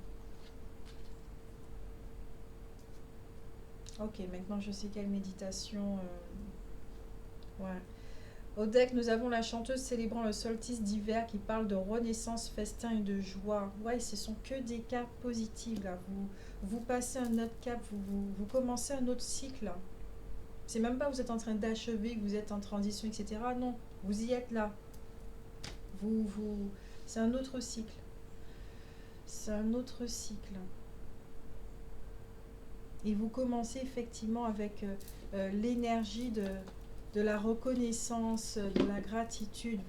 Ok, maintenant je sais quelle méditation. Ouais. Au deck, nous avons la chanteuse célébrant le solstice d'hiver qui parle de renaissance, festin et de joie. Ouais, ce sont que des cartes positives là. Vous passez un autre cap, vous commencez un autre cycle. C'est même pas que vous êtes en train d'achever, que vous êtes en transition, etc. Non, vous y êtes là. C'est un autre cycle. C'est un autre cycle. Et vous commencez effectivement avec l'énergie de la reconnaissance, de la gratitude.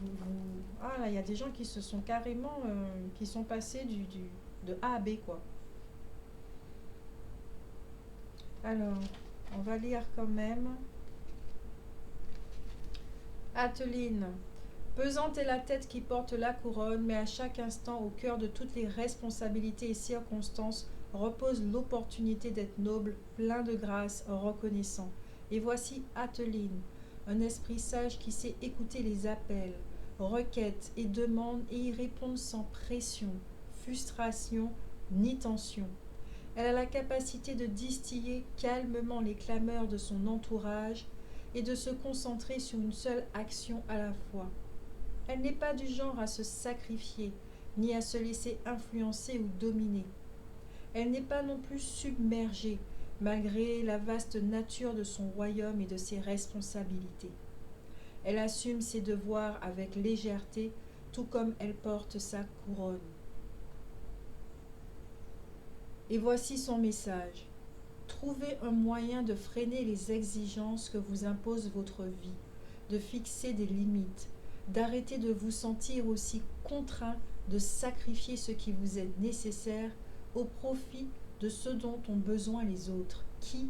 Ah là, il y a des gens qui se sont carrément, qui sont passés de A à B, quoi. Alors, on va lire quand même. Ateline. Pesante est la tête qui porte la couronne, mais à chaque instant, au cœur de toutes les responsabilités et circonstances, repose l'opportunité d'être noble, plein de grâce, reconnaissant. Et voici Ateline, un esprit sage qui sait écouter les appels, requêtes et demandes et y répondre sans pression, frustration ni tension. Elle a la capacité de distiller calmement les clameurs de son entourage et de se concentrer sur une seule action à la fois. Elle n'est pas du genre à se sacrifier, ni à se laisser influencer ou dominer. Elle n'est pas non plus submergée, malgré la vaste nature de son royaume et de ses responsabilités. Elle assume ses devoirs avec légèreté, tout comme elle porte sa couronne. Et voici son message. Trouvez un moyen de freiner les exigences que vous impose votre vie, de fixer des limites, d'arrêter de vous sentir aussi contraint de sacrifier ce qui vous est nécessaire au profit de ce dont ont besoin les autres, qui,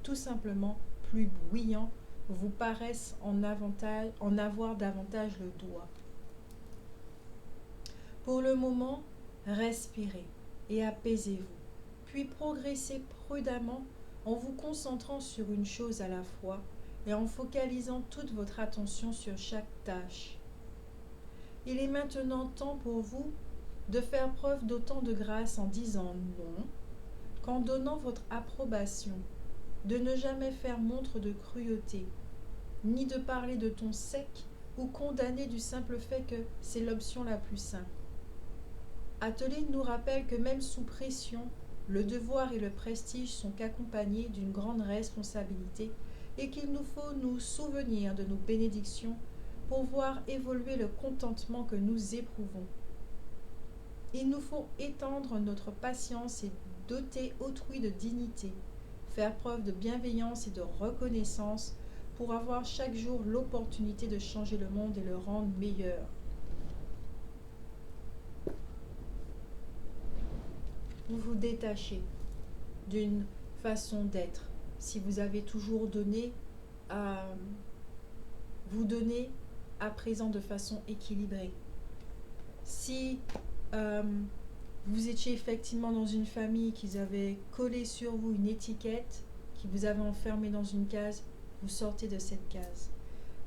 tout simplement, plus bruyants, vous paraissent en avoir davantage le doigt. Pour le moment, respirez et apaisez-vous, puis progressez prudemment en vous concentrant sur une chose à la fois et en focalisant toute votre attention sur chaque tâche. Il est maintenant temps pour vous de faire preuve d'autant de grâce en disant non qu'en donnant votre approbation, de ne jamais faire montre de cruauté, ni de parler de ton sec ou condamner du simple fait que c'est l'option la plus simple. Atelier nous rappelle que même sous pression, le devoir et le prestige sont accompagnés d'une grande responsabilité et qu'il nous faut nous souvenir de nos bénédictions pour voir évoluer le contentement que nous éprouvons. Il nous faut étendre notre patience et doter autrui de dignité, faire preuve de bienveillance et de reconnaissance pour avoir chaque jour l'opportunité de changer le monde et le rendre meilleur. Vous vous détachez d'une façon d'être. Si vous avez toujours donné, vous donnez à présent de façon équilibrée. Si vous étiez effectivement dans une famille qui avait collé sur vous une étiquette, qui vous avait enfermé dans une case, vous sortez de cette case.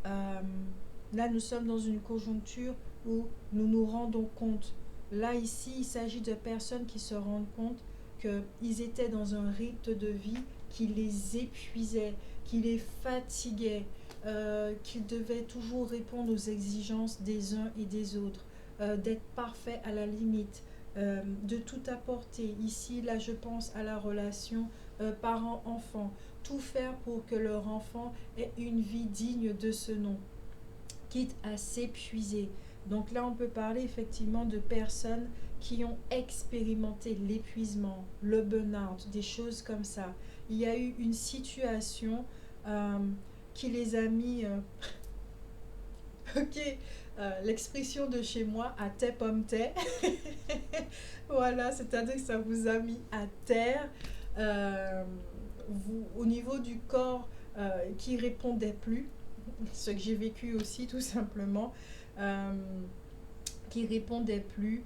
Là, nous sommes dans une conjoncture où nous nous rendons compte. Là, ici, il s'agit de personnes qui se rendent compte qu'ils étaient dans un rythme de vie qui les épuisait, qui les fatiguait, qu'ils devaient toujours répondre aux exigences des uns et des autres, d'être parfait à la limite, de tout apporter. Ici, là, je pense à la relation parent-enfant. Tout faire pour que leur enfant ait une vie digne de ce nom, quitte à s'épuiser. Donc là, on peut parler effectivement de personnes qui ont expérimenté l'épuisement, le burn-out, des choses comme ça. Il y a eu une situation qui les a mis, l'expression de chez moi, à tête pomme tête. Voilà, c'est-à-dire que ça vous a mis à terre. Vous, au niveau du corps qui répondait plus, ce que j'ai vécu aussi tout simplement, qui répondait plus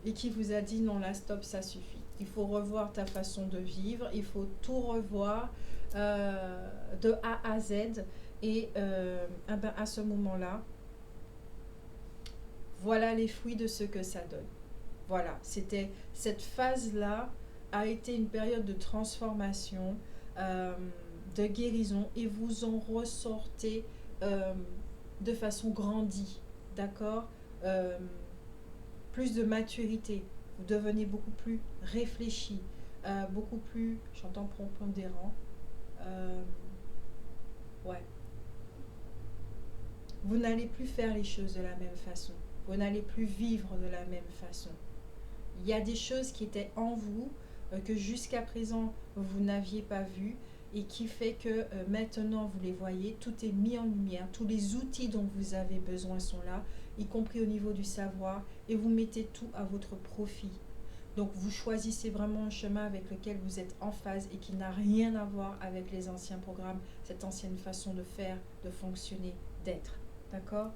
et qui vous a dit non, là stop, ça suffit, il faut revoir ta façon de vivre, il faut tout revoir de A à Z. Et à ce moment-là, voilà les fruits de ce que ça donne. Voilà, c'était cette phase-là a été une période de transformation, de guérison, et vous en ressortez de façon grandie, d'accord, plus de maturité, vous devenez beaucoup plus réfléchi, beaucoup plus, j'entends pondérant, ouais. Vous n'allez plus faire les choses de la même façon, vous n'allez plus vivre de la même façon. Il y a des choses qui étaient en vous que jusqu'à présent vous n'aviez pas vues et qui fait que maintenant vous les voyez, tout est mis en lumière, tous les outils dont vous avez besoin sont là, y compris au niveau du savoir, et vous mettez tout à votre profit. Donc vous choisissez vraiment un chemin avec lequel vous êtes en phase et qui n'a rien à voir avec les anciens programmes, cette ancienne façon de faire, de fonctionner, d'être. D'accord ?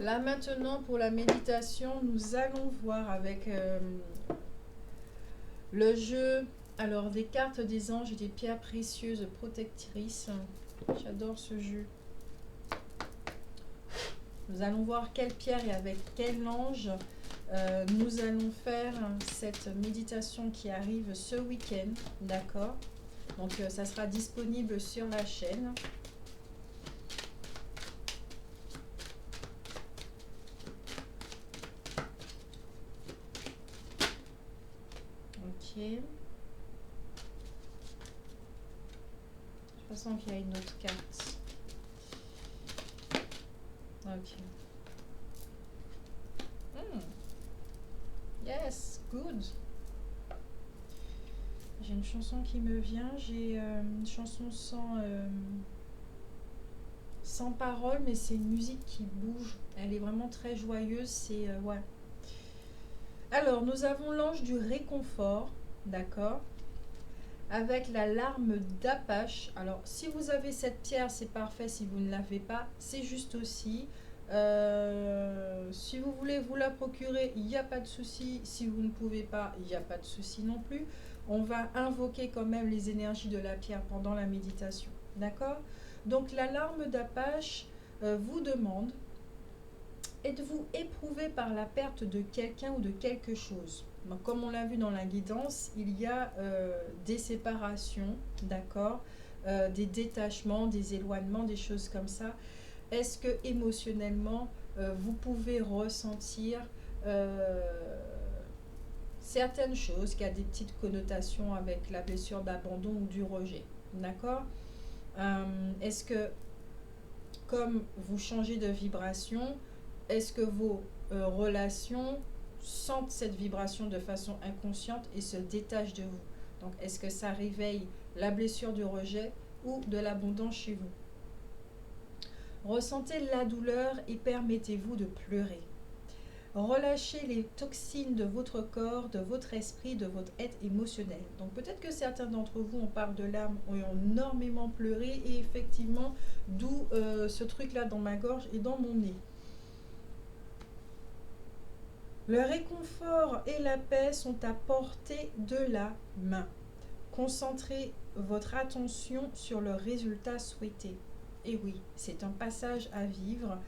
Là maintenant pour la méditation, nous allons voir avec le jeu, alors des cartes des anges et des pierres précieuses protectrices. J'adore ce jeu. Nous allons voir quelle pierre et avec quel ange nous allons faire cette méditation qui arrive ce week-end, d'accord? Donc ça sera disponible sur la chaîne. Ok. De toute façon, il y a une autre carte. Ok. Yes, good. J'ai une chanson qui me vient. J'ai une chanson sans parole, mais c'est une musique qui bouge. Elle est vraiment très joyeuse. C'est ouais. Alors, nous avons l'ange du réconfort, d'accord. avec la larme d'Apache. Alors, si vous avez cette pierre, c'est parfait. Si vous ne l'avez pas, c'est juste aussi. Si vous voulez vous la procurer, il n'y a pas de souci. Si vous ne pouvez pas, il n'y a pas de souci non plus. On va invoquer quand même les énergies de la pierre pendant la méditation. D'accord? Donc, la larme d'Apache vous demande: êtes-vous éprouvé par la perte de quelqu'un ou de quelque chose? Donc, comme on l'a vu dans la guidance, il y a des séparations, d'accord, des détachements, des éloignements, des choses comme ça. Est-ce que émotionnellement, vous pouvez ressentir certaines choses qui a des petites connotations avec la blessure d'abandon ou du rejet? D'accord? Est-ce que, comme vous changez de vibration, est-ce que vos relations sentent cette vibration de façon inconsciente et se détachent de vous? Donc, est-ce que ça réveille la blessure du rejet ou de l'abondance chez vous? Ressentez la douleur et permettez-vous de pleurer. Relâchez les toxines de votre corps, de votre esprit, de votre être émotionnel. Donc peut-être que certains d'entre vous, on parle de larmes, ont énormément pleuré et effectivement, d'où ce truc-là dans ma gorge et dans mon nez. Le réconfort et la paix sont à portée de la main. Concentrez votre attention sur le résultat souhaité. Et oui, c'est un passage à vivre.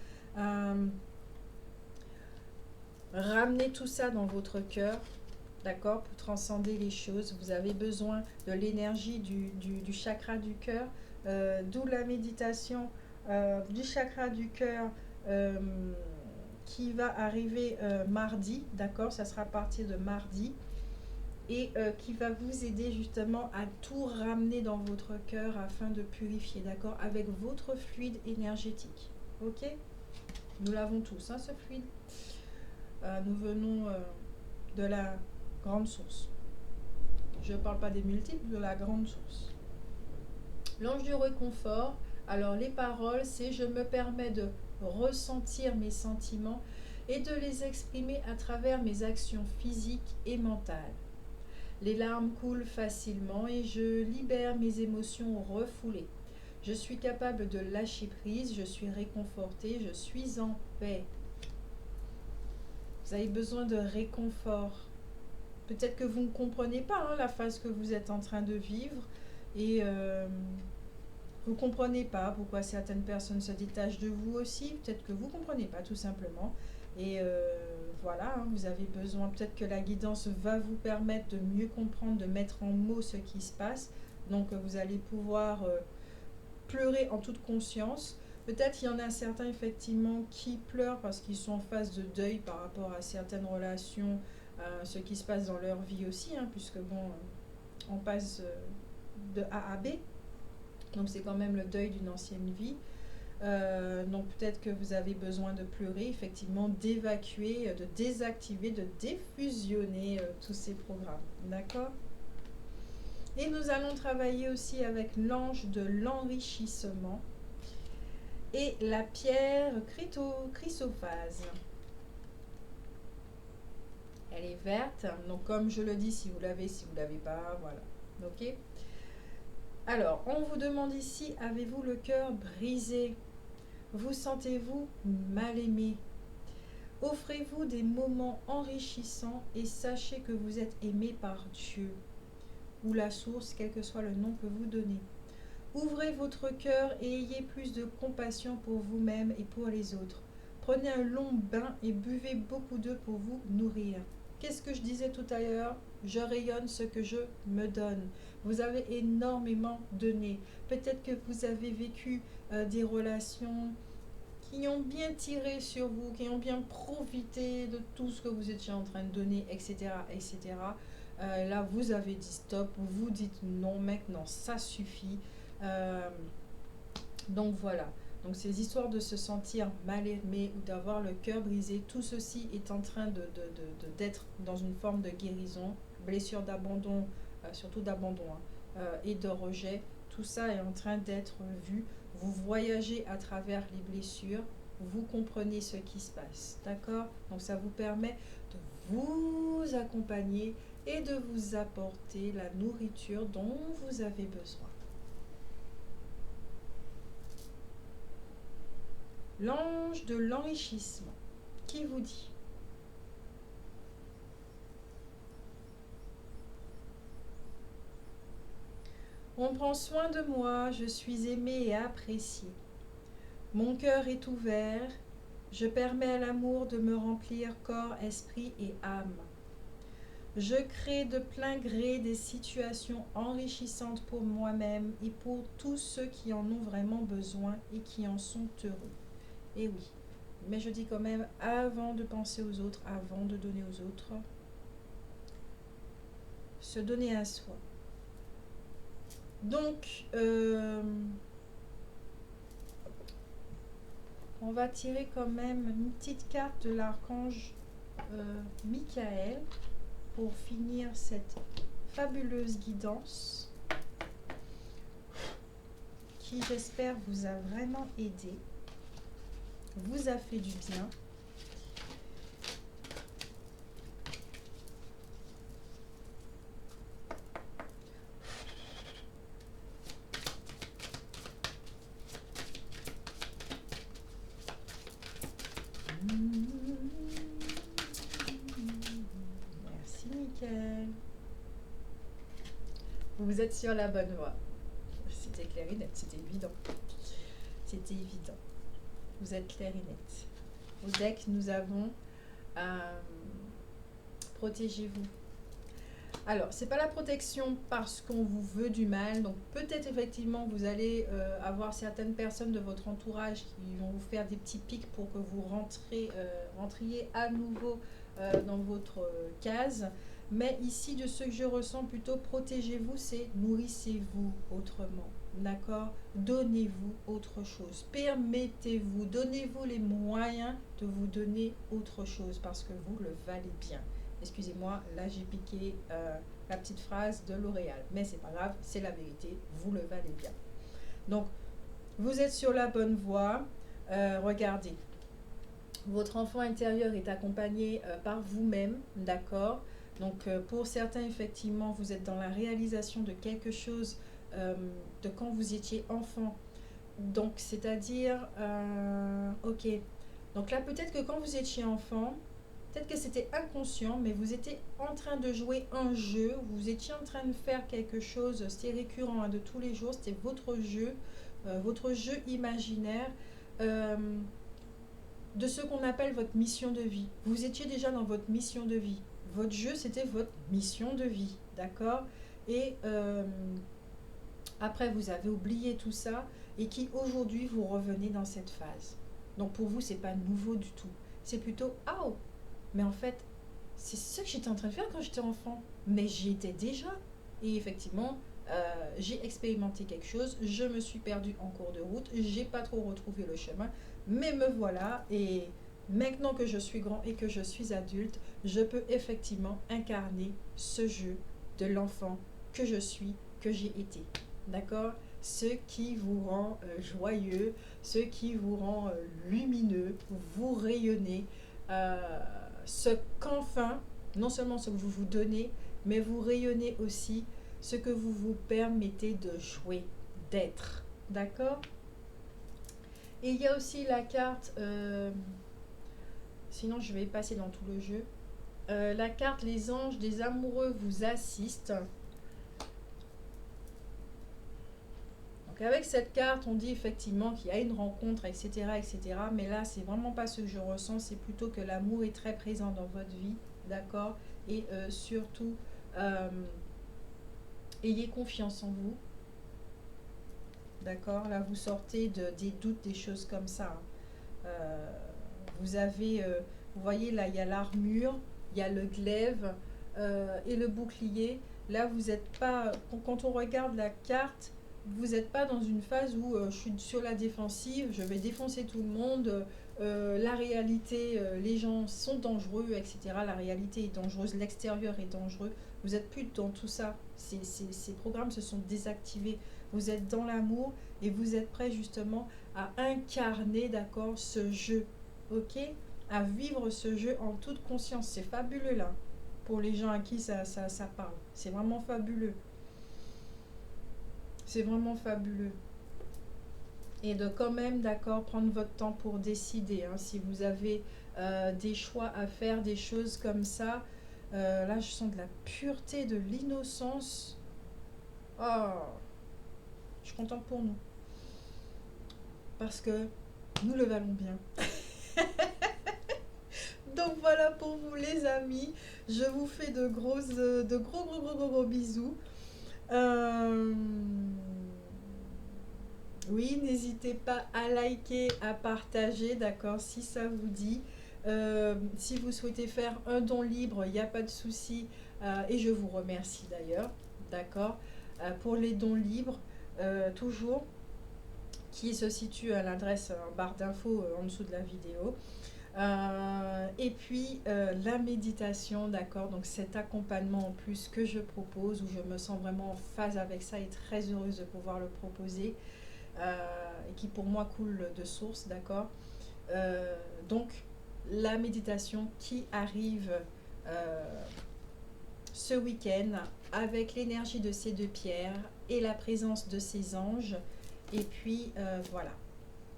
Ramenez tout ça dans votre cœur, d'accord, pour transcender les choses. Vous avez besoin de l'énergie du chakra du cœur, d'où la méditation du chakra du cœur qui va arriver mardi, d'accord, ça sera à partir de mardi, et qui va vous aider justement à tout ramener dans votre cœur afin de purifier, d'accord, avec votre fluide énergétique. Ok? Nous l'avons tous, hein, ce fluide. Nous venons de la grande source. Je ne parle pas des multiples, de la grande source. L'ange du réconfort, alors les paroles, c'est: je me permets de ressentir mes sentiments et de les exprimer à travers mes actions physiques et mentales. Les larmes coulent facilement et je libère mes émotions refoulées. Je suis capable de lâcher prise, je suis réconfortée, je suis en paix. Vous avez besoin de réconfort. Peut-être que vous ne comprenez pas la phase que vous êtes en train de vivre et vous ne comprenez pas pourquoi certaines personnes se détachent de vous aussi. Peut-être que vous ne comprenez pas tout simplement. Et voilà, vous avez besoin, peut-être que la guidance va vous permettre de mieux comprendre, de mettre en mots ce qui se passe. Donc vous allez pouvoir pleurer en toute conscience. Peut-être qu'il y en a certains effectivement qui pleurent parce qu'ils sont en phase de deuil par rapport à certaines relations, ce qui se passe dans leur vie aussi, puisque bon, on passe de A à B. Donc c'est quand même le deuil d'une ancienne vie. Donc peut-être que vous avez besoin de pleurer, effectivement, d'évacuer, de désactiver, de défusionner tous ces programmes. D'accord? Et nous allons travailler aussi avec l'ange de l'enrichissement et la pierre chrysophase. Elle est verte, donc comme je le dis, si vous l'avez, si vous ne l'avez pas, voilà. Ok? Alors, on vous demande ici, avez-vous le cœur brisé? Vous sentez-vous mal aimé? Offrez-vous des moments enrichissants et sachez que vous êtes aimé par Dieu ou la source, quel que soit le nom que vous donnez. Ouvrez votre cœur et ayez plus de compassion pour vous-même et pour les autres. Prenez un long bain et buvez beaucoup d'eau pour vous nourrir. Qu'est-ce que je disais tout à l'heure? Je rayonne ce que je me donne. Vous avez énormément donné. Peut-être que vous avez vécu des relations qui ont bien tiré sur vous, qui ont bien profité de tout ce que vous étiez en train de donner, etc. etc. Là, vous avez dit stop, vous dites non, maintenant ça suffit. Donc voilà. Donc ces histoires de se sentir mal aimé ou d'avoir le cœur brisé, tout ceci est en train d'être dans une forme de guérison, blessure d'abandon, surtout d'abandon et de rejet. Tout ça est en train d'être vu. Vous voyagez à travers les blessures, vous comprenez ce qui se passe, d'accord? Donc ça vous permet de vous accompagner et de vous apporter la nourriture dont vous avez besoin. L'ange de l'enrichissement, qui vous dit: on prend soin de moi, je suis aimé et apprécié. Mon cœur est ouvert, je permets à l'amour de me remplir corps, esprit et âme. Je crée de plein gré des situations enrichissantes pour moi-même et pour tous ceux qui en ont vraiment besoin et qui en sont heureux. Et oui, mais je dis quand même, avant de penser aux autres, avant de donner aux autres, se donner à soi. Donc, on va tirer quand même une petite carte de l'archange Michael pour finir cette fabuleuse guidance qui, j'espère, vous a vraiment aidé, vous a fait du bien. Merci Mickaël. Vous êtes sur la bonne voie. C'était clair et net, c'était évident. C'était évident. Vous êtes clair et net. Au deck, nous avons protégez-vous. Alors, c'est pas la protection parce qu'on vous veut du mal. Donc, peut-être effectivement, vous allez avoir certaines personnes de votre entourage qui vont vous faire des petits pics pour que vous rentriez à nouveau dans votre case. Mais ici, de ce que je ressens, plutôt protégez-vous, c'est nourrissez-vous autrement. D'accord? Donnez-vous autre chose. Permettez-vous, donnez-vous les moyens de vous donner autre chose parce que vous le valez bien. Excusez-moi, là j'ai piqué la petite phrase de L'Oréal, mais c'est pas grave, c'est la vérité, vous le valez bien. Donc, vous êtes sur la bonne voie. Regardez, votre enfant intérieur est accompagné par vous-même, d'accord? Donc, pour certains, effectivement, vous êtes dans la réalisation de quelque chose de quand vous étiez enfant. Donc, c'est-à-dire, ok. Donc là, peut-être que quand vous étiez enfant, peut-être que c'était inconscient, mais vous étiez en train de jouer un jeu, vous étiez en train de faire quelque chose, c'était récurrent de tous les jours, c'était votre jeu imaginaire de ce qu'on appelle votre mission de vie. Vous étiez déjà dans votre mission de vie. Votre jeu, c'était votre mission de vie, d'accord? Et après, vous avez oublié tout ça et qui aujourd'hui, vous revenez dans cette phase. Donc pour vous, c'est pas nouveau du tout. C'est plutôt, ah, oh, mais en fait, c'est ce que j'étais en train de faire quand j'étais enfant. Mais j'y étais déjà. Et effectivement, j'ai expérimenté quelque chose. Je me suis perdue en cours de route. J'ai pas trop retrouvé le chemin. Mais me voilà. Et maintenant que je suis grand et que je suis adulte, je peux effectivement incarner ce jeu de l'enfant que je suis, que j'ai été. D'accord? Ce qui vous rend joyeux, ce qui vous rend lumineux, vous rayonnez. Ce qu'enfin, non seulement ce que vous vous donnez, mais vous rayonnez aussi ce que vous vous permettez de jouer, d'être. D'accord? Et il y a aussi la carte, sinon je vais passer dans tout le jeu, la carte les anges des amoureux vous assistent. Donc avec cette carte, on dit effectivement qu'il y a une rencontre, etc., etc. Mais là, c'est vraiment pas ce que je ressens. C'est plutôt que l'amour est très présent dans votre vie, d'accord? Et surtout, ayez confiance en vous, d'accord? Là, vous sortez des doutes, des choses comme ça. Vous avez, vous voyez, là, il y a l'armure, il y a le glaive et le bouclier. Là, vous n'êtes pas, quand on regarde la carte, vous n'êtes pas dans une phase où je suis sur la défensive, je vais défoncer tout le monde, la réalité, les gens sont dangereux, etc. La réalité est dangereuse, l'extérieur est dangereux. Vous n'êtes plus dans tout ça. Ces programmes se sont désactivés. Vous êtes dans l'amour et vous êtes prêt justement à incarner, d'accord, ce jeu, ok? À vivre ce jeu en toute conscience. C'est fabuleux là. pour les gens à qui ça parle. C'est vraiment fabuleux. C'est vraiment fabuleux. Et de quand même, d'accord, prendre votre temps pour décider. Hein, si vous avez des choix à faire, des choses comme ça, là je sens de la pureté, de l'innocence. Oh, je suis contente pour nous. Parce que nous le valons bien. Donc voilà pour vous les amis. Je vous fais de gros bisous. Oui, n'hésitez pas à liker, à partager, d'accord, si ça vous dit. Si vous souhaitez faire un don libre, il n'y a pas de souci. Et je vous remercie d'ailleurs, d'accord, pour les dons libres, toujours, qui se situe à l'adresse en barre d'infos en dessous de la vidéo. Et puis la méditation, d'accord, donc cet accompagnement en plus que je propose, où je me sens vraiment en phase avec ça et très heureuse de pouvoir le proposer, et qui pour moi coule de source, d'accord. Donc la méditation qui arrive ce week-end avec l'énergie de ces deux pierres et la présence de ces anges, et puis voilà,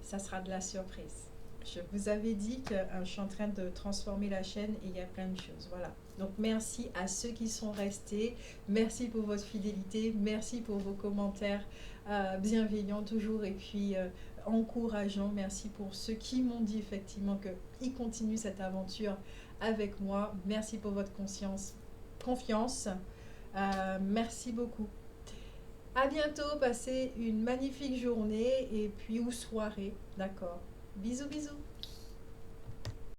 ça sera de la surprise. Je vous avais dit que je suis en train de transformer la chaîne et il y a plein de choses. Voilà. Donc merci à ceux qui sont restés. Merci pour votre fidélité. Merci pour vos commentaires bienveillants toujours et puis encourageants. Merci pour ceux qui m'ont dit effectivement qu'ils continuent cette aventure avec moi. Merci pour votre confiance. Merci beaucoup. À bientôt. Passez une magnifique journée et puis ou soirée. D'accord. Bisous, bisous.